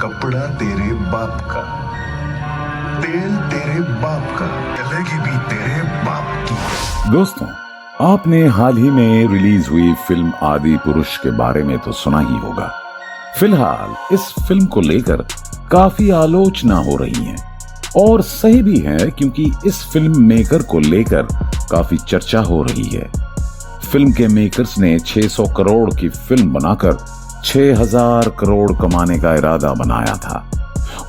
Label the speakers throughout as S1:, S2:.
S1: कपड़ा तेरे बाप का, तेल तेरे बाप का, चलेगी भी तेरे बाप की।
S2: दोस्तों, आपने हाल ही में रिलीज हुई फिल्म आदि पुरुष के बारे में तो सुना ही होगा। फिलहाल इस फिल्म को लेकर काफी आलोचना हो रही है और सही भी है, क्योंकि इस फिल्म मेकर को लेकर काफी चर्चा हो रही है। फिल्म के मेकर्स ने 600 करोड़ की फिल्म बनाकर 6000 करोड़ कमाने का इरादा बनाया था।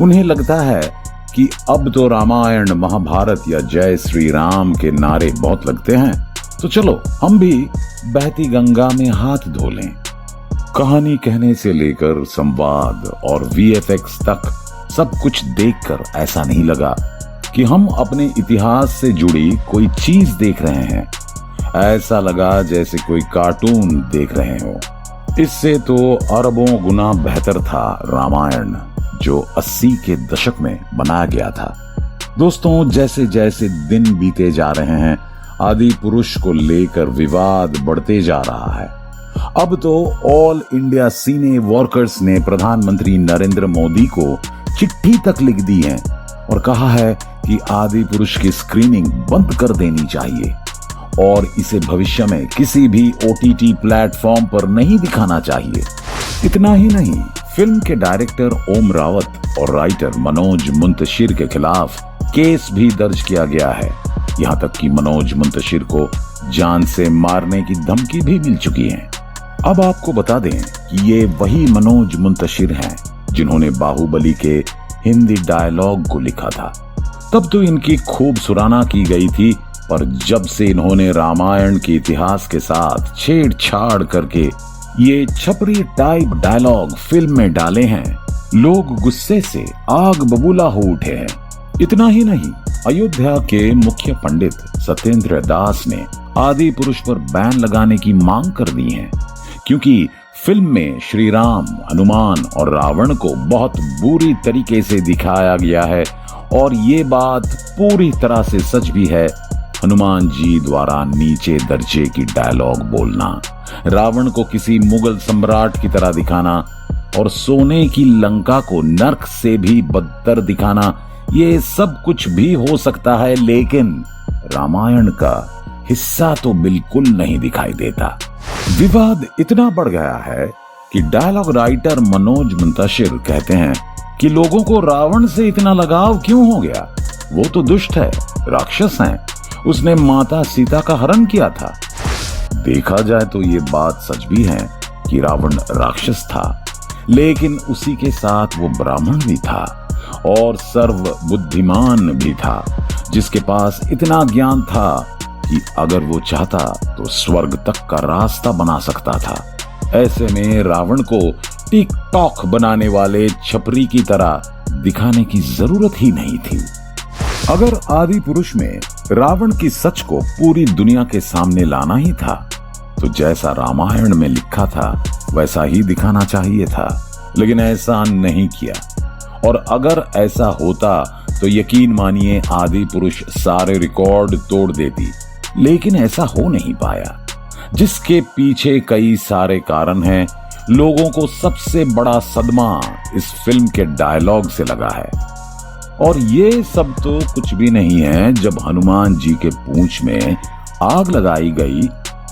S2: उन्हें लगता है कि अब तो रामायण, महाभारत या जय श्री राम के नारे बहुत लगते हैं, तो चलो हम भी बहती गंगा में हाथ धो लें। कहानी कहने से लेकर संवाद और वीएफएक्स तक सब कुछ देखकर ऐसा नहीं लगा कि हम अपने इतिहास से जुड़ी कोई चीज देख रहे हैं। ऐसा लगा जैसे कोई कार्टून देख रहे हो। इससे तो अरबों गुना बेहतर था रामायण, जो 80 के दशक में बनाया गया था। दोस्तों, जैसे जैसे दिन बीते जा रहे हैं, आदि पुरुष को लेकर विवाद बढ़ते जा रहा है। अब तो ऑल इंडिया सिने वर्कर्स ने प्रधानमंत्री नरेंद्र मोदी को चिट्ठी तक लिख दी है और कहा है कि आदि पुरुष की स्क्रीनिंग बंद कर देनी चाहिए और इसे भविष्य में किसी भी ओटीटी प्लेटफॉर्म पर नहीं दिखाना चाहिए। इतना ही नहीं, फिल्म के डायरेक्टर ओम रावत और राइटर मनोज मुंतशिर के खिलाफ केस भी दर्ज किया गया है। यहाँ तक कि मनोज मुंतशिर को जान से मारने की धमकी भी मिल चुकी है। अब आपको बता दें कि ये वही मनोज मुंतशिर हैं जिन्होंने बाहुबली के हिंदी डायलॉग को लिखा था। तब तो इनकी खूब सुराना की गई थी, पर जब से इन्होंने रामायण के इतिहास के साथ छेड़छाड़ करके ये छपरी टाइप डायलॉग फिल्म में डाले हैं, लोग गुस्से से आग बबूला हो उठे हैं। इतना ही नहीं, अयोध्या के मुख्य पंडित सत्येंद्र दास ने आदि पुरुष पर बैन लगाने की मांग कर दी है, क्योंकि फिल्म में श्री राम, हनुमान और रावण को बहुत बुरी तरीके से दिखाया गया है। और ये बात पूरी तरह से सच भी है। हनुमान जी द्वारा नीचे दर्जे की डायलॉग बोलना, रावण को किसी मुगल सम्राट की तरह दिखाना और सोने की लंका को नर्क से भी बदतर दिखाना, ये सब कुछ भी हो सकता है, लेकिन रामायण का हिस्सा तो बिल्कुल नहीं दिखाई देता। विवाद इतना बढ़ गया है कि डायलॉग राइटर मनोज मुंतशिर कहते हैं कि लोगों को रावण से इतना लगाव क्यों हो गया? वो तो दुष्ट है, राक्षस है, उसने माता सीता का हरण किया था। देखा जाए तो ये बात सच भी है कि रावण राक्षस था, लेकिन उसी के साथ वो ब्राह्मण भी था और सर्व बुद्धिमान भी था, जिसके पास इतना ज्ञान था कि अगर वो चाहता तो स्वर्ग तक का रास्ता बना सकता था। ऐसे में रावण को टिकटॉक बनाने वाले छपरी की तरह दिखाने की जरूरत ही नहीं थी। अगर आदि पुरुष में रावण की सच को पूरी दुनिया के सामने लाना ही था, तो जैसा रामायण में लिखा था वैसा ही दिखाना चाहिए था, लेकिन ऐसा नहीं किया। और अगर ऐसा होता तो यकीन मानिए आदि पुरुष सारे रिकॉर्ड तोड़ देती, लेकिन ऐसा हो नहीं पाया, जिसके पीछे कई सारे कारण हैं। लोगों को सबसे बड़ा सदमा इस फिल्म के डायलॉग से लगा है, और ये सब तो कुछ भी नहीं है। जब हनुमान जी के पूंछ में आग लगाई गई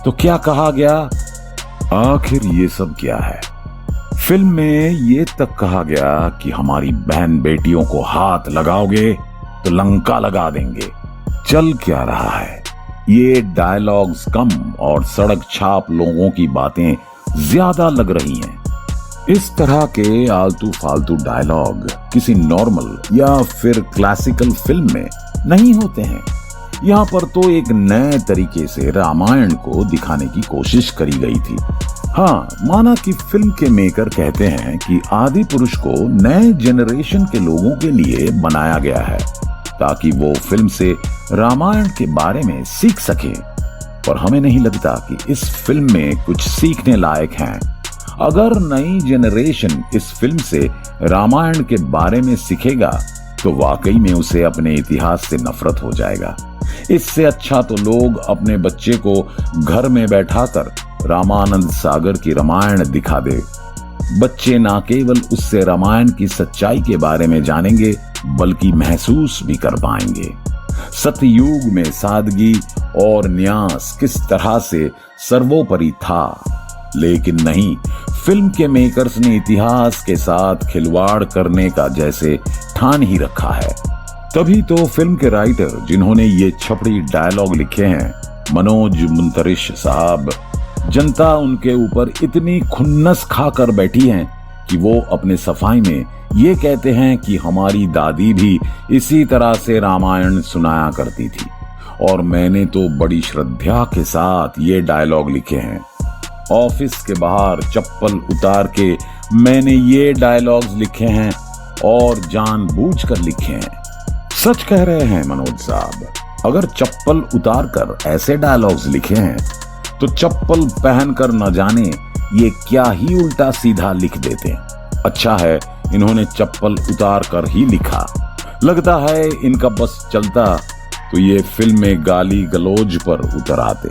S2: तो क्या कहा गया? आखिर ये सब क्या है? फिल्म में ये तक कहा गया कि हमारी बहन बेटियों को हाथ लगाओगे तो लंका लगा देंगे। चल क्या रहा है? ये डायलॉग्स कम और सड़क छाप लोगों की बातें ज्यादा लग रही हैं। इस तरह के आलतू फालतू डायलॉग किसी नॉर्मल या फिर क्लासिकल फिल्म में नहीं होते हैं। यहाँ पर तो एक नए तरीके से रामायण को दिखाने की कोशिश करी गई थी। हाँ, माना कि फिल्म के मेकर कहते हैं कि आदि पुरुष को नए जनरेशन के लोगों के लिए बनाया गया है, ताकि वो फिल्म से रामायण के बारे में सीख सके। पर हमें नहीं लगता कि इस फिल्म में कुछ सीखने लायक है। अगर नई जनरेशन इस फिल्म से रामायण के बारे में सीखेगा तो वाकई में उसे अपने इतिहास से नफरत हो जाएगा। इससे अच्छा तो लोग अपने बच्चे को घर में बैठाकर रामानंद सागर की रामायण दिखा दे। बच्चे ना केवल उससे रामायण की सच्चाई के बारे में जानेंगे बल्कि महसूस भी कर पाएंगे सतयुग में सादगी और न्यास किस तरह से सर्वोपरि था। लेकिन नहीं, फिल्म के मेकर्स ने इतिहास के साथ खिलवाड़ करने का जैसे ठान ही रखा है। तभी तो फिल्म के राइटर जिन्होंने ये छपड़ी डायलॉग लिखे हैं, मनोज मुंतरिश साहब, जनता उनके ऊपर इतनी खुन्नस खाकर बैठी है कि वो अपने सफाई में ये कहते हैं कि हमारी दादी भी इसी तरह से रामायण सुनाया करती थी। और मैंने तो बड़ी श्रद्धा के साथ ये डायलॉग लिखे हैं। ऑफिस के बाहर चप्पल उतार के मैंने ये डायलॉग्स लिखे हैं और जानबूझकर लिखे हैं। सच कह रहे हैं मनोज साहब, अगर चप्पल उतार कर ऐसे डायलॉग्स लिखे हैं तो चप्पल पहनकर न जाने ये क्या ही उल्टा सीधा लिख देते। अच्छा है इन्होंने चप्पल उतार कर ही लिखा। लगता है इनका बस चलता तो ये फिल्म में गाली गलौज पर उतर आते।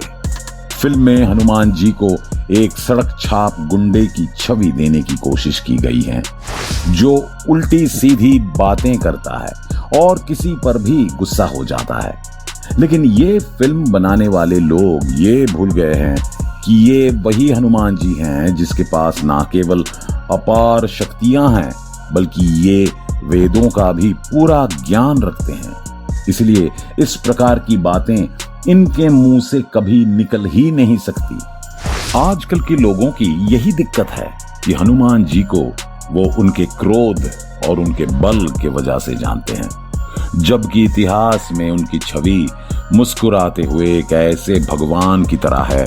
S2: फिल्म में हनुमान जी को एक सड़क छाप गुंडे की छवि देने की कोशिश की गई है, जो उल्टी सीधी बातें करता है और किसी पर भी गुस्सा हो जाता है। लेकिन ये फिल्म बनाने वाले लोग ये भूल गए हैं कि ये वही हनुमान जी हैं जिसके पास ना केवल अपार शक्तियां हैं बल्कि ये वेदों का भी पूरा ज्ञान रखते हैं। इसलिए इस प्रकार की बातें इनके मुंह से कभी निकल ही नहीं सकती। आजकल के लोगों की यही दिक्कत है कि हनुमान जी को वो उनके क्रोध और उनके बल के वजह से जानते हैं, जबकि इतिहास में उनकी छवि मुस्कुराते हुए एक ऐसे भगवान की तरह है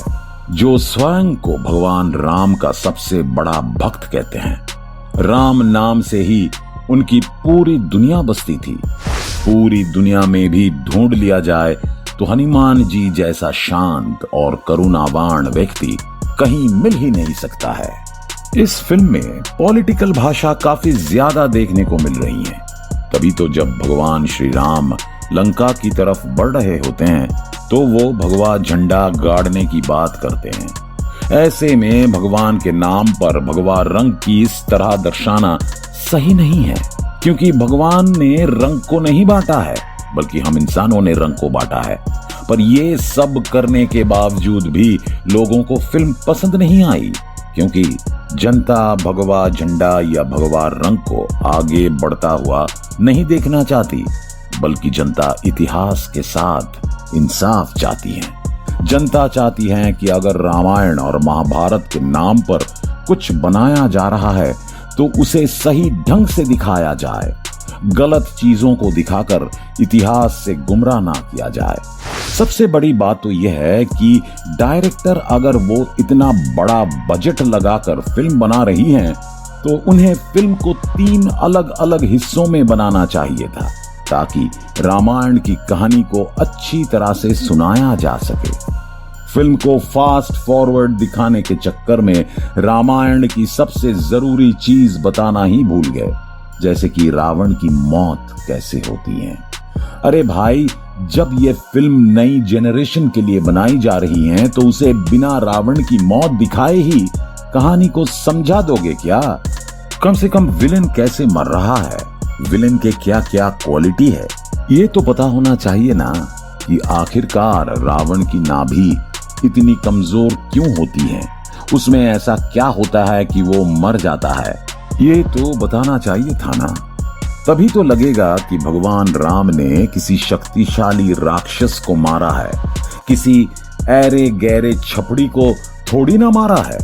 S2: जो स्वयं को भगवान राम का सबसे बड़ा भक्त कहते हैं। राम नाम से ही उनकी पूरी दुनिया बसती थी। पूरी दुनिया में भी ढूंढ लिया जाए तो हनुमान जी जैसा शांत और करुणावान व्यक्ति कहीं मिल ही नहीं सकता है। इस फिल्म में पॉलिटिकल भाषा काफी ज्यादा देखने को मिल रही है। तभी तो जब भगवान श्री राम लंका की तरफ बढ़ रहे होते हैं तो वो भगवा झंडा गाड़ने की बात करते हैं। ऐसे में भगवान के नाम पर भगवा रंग की इस तरह दर्शाना सही नहीं है, क्योंकि भगवान ने रंग को नहीं बांटा है बल्कि हम इंसानों ने रंग को बांटा है। पर ये सब करने के बावजूद भी लोगों को फिल्म पसंद नहीं आई, क्योंकि जनता भगवा झंडा या भगवा रंग को आगे बढ़ता हुआ नहीं देखना चाहती, बल्कि जनता इतिहास के साथ इंसाफ चाहती है। जनता चाहती है कि अगर रामायण और महाभारत के नाम पर कुछ बनाया जा रहा है तो उसे सही ढंग से दिखाया जाए, गलत चीजों को दिखाकर इतिहास से गुमराह ना किया जाए। सबसे बड़ी बात तो यह है कि डायरेक्टर अगर वो इतना बड़ा बजट लगाकर फिल्म बना रही हैं तो उन्हें फिल्म को 3 अलग अलग हिस्सों में बनाना चाहिए था, ताकि रामायण की कहानी को अच्छी तरह से सुनाया जा सके। फिल्म को फास्ट फॉरवर्ड दिखाने के चक्कर में रामायण की सबसे जरूरी चीज बताना ही भूल गए, जैसे कि रावण की मौत कैसे होती है। अरे भाई, जब ये फिल्म नई जेनरेशन के लिए बनाई जा रही है तो उसे बिना रावण की मौत दिखाए ही कहानी को समझा दोगे क्या? कम से कम विलेन कैसे मर रहा है, विलेन के क्या क्या क्वालिटी है, ये तो पता होना चाहिए ना कि आखिरकार रावण की नाभि इतनी कमजोर क्यों होती है, उसमें ऐसा क्या होता है कि वो मर जाता है, ये तो बताना चाहिए था ना। तभी तो लगेगा कि भगवान राम ने किसी शक्तिशाली राक्षस को मारा है, किसी ऐरे गहरे छपड़ी को थोड़ी ना मारा है।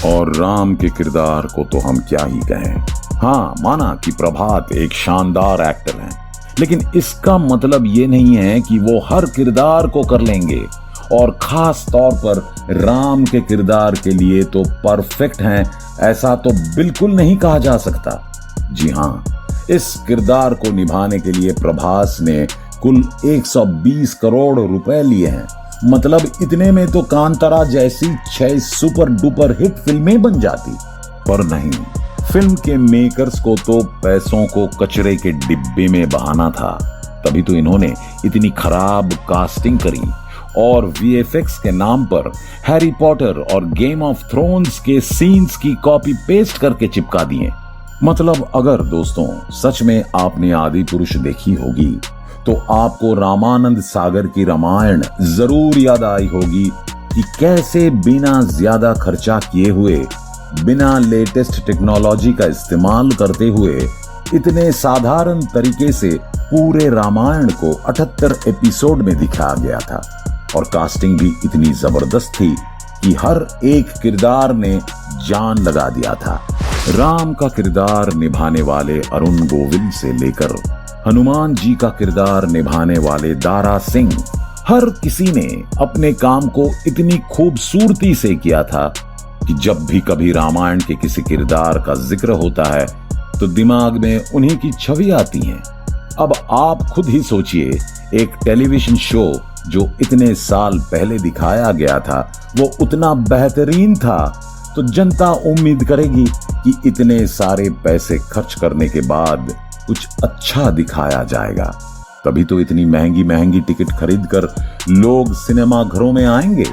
S2: और राम के किरदार को तो हम क्या ही कहें। हाँ, माना कि प्रभात एक शानदार एक्टर हैं, लेकिन इसका मतलब ये नहीं है कि वो हर किरदार को कर लेंगे, और खास तौर पर राम के किरदार के लिए तो परफेक्ट हैं ऐसा तो बिल्कुल नहीं कहा जा सकता। जी हाँ, इस किरदार को निभाने के लिए प्रभास ने कुल 120 करोड़ रुपए लिए हैं। मतलब इतने में तो कांतारा जैसी 6 सुपर डुपर हिट फिल्में बन जाती। पर नहीं, फिल्म के मेकर्स को तो पैसों को कचरे के डिब्बे में बहाना था। तभी तो इन्होंने इतनी खराब कास्टिंग करी और वीएफएक्स के नाम पर हैरी पॉटर और गेम ऑफ थ्रोन्स के सीन्स की कॉपी पेस्ट करके चिपका दिए। मतलब अगर दोस्तों सच में आपने आदि पुरुष देखी होगी तो आपको रामानंद सागर की रामायण जरूर याद आई होगी कि कैसे बिना ज्यादा खर्चा किए हुए, बिना लेटेस्ट टेक्नोलॉजी का इस्तेमाल करते हुए इतने साधारण तरीके से पूरे रामायण को 78 एपिसोड में दिखाया गया था। और कास्टिंग भी इतनी जबरदस्त थी कि हर एक किरदार ने जान लगा दिया था। राम का किरदार निभाने वाले अरुण गोविल से लेकर हनुमान जी का किरदार निभाने वाले दारा सिंह, हर किसी ने अपने काम को इतनी खूबसूरती से किया था कि जब भी कभी रामायण के किसी किरदार का जिक्र होता है तो दिमाग में उन्हीं की छवि आती है। अब आप खुद ही सोचिए, एक टेलीविजन शो जो इतने साल पहले दिखाया गया था वो उतना बेहतरीन था तो जनता उम्मीद करेगी कि इतने सारे पैसे खर्च करने के बाद कुछ अच्छा दिखाया जाएगा। तभी तो इतनी महंगी महंगी टिकट खरीदकर लोग सिनेमा घरों में आएंगे।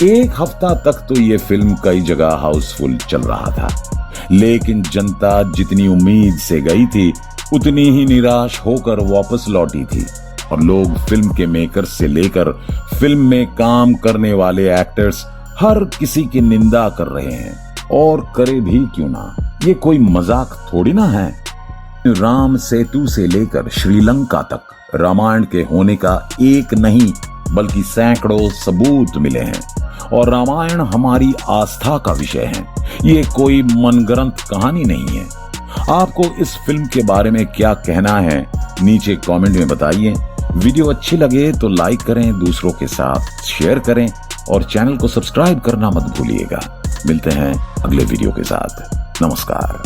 S2: एक हफ्ता तक तो ये फिल्म कई जगह हाउसफुल चल रहा था, लेकिन जनता जितनी उम्मीद से गई थी उतनी ही निराश होकर वापस लौटी थी। और लोग फिल्म के मेकर्स से लेकर फिल्म में काम करने वाले एक्टर्स हर किसी की निंदा कर रहे हैं। और करे भी क्यों ना, ये कोई मजाक थोड़ी ना है। राम सेतु से लेकर श्रीलंका तक रामायण के होने का एक नहीं बल्कि सैकड़ों सबूत मिले हैं। और रामायण हमारी आस्था का विषय है, ये कोई मनगढ़ंत कहानी नहीं है। आपको इस फिल्म के बारे में क्या कहना है नीचे कमेंट में बताइए। वीडियो अच्छी लगे तो लाइक करें, दूसरों के साथ शेयर करें और चैनल को सब्सक्राइब करना मत भूलिएगा। मिलते हैं अगले वीडियो के साथ। नमस्कार।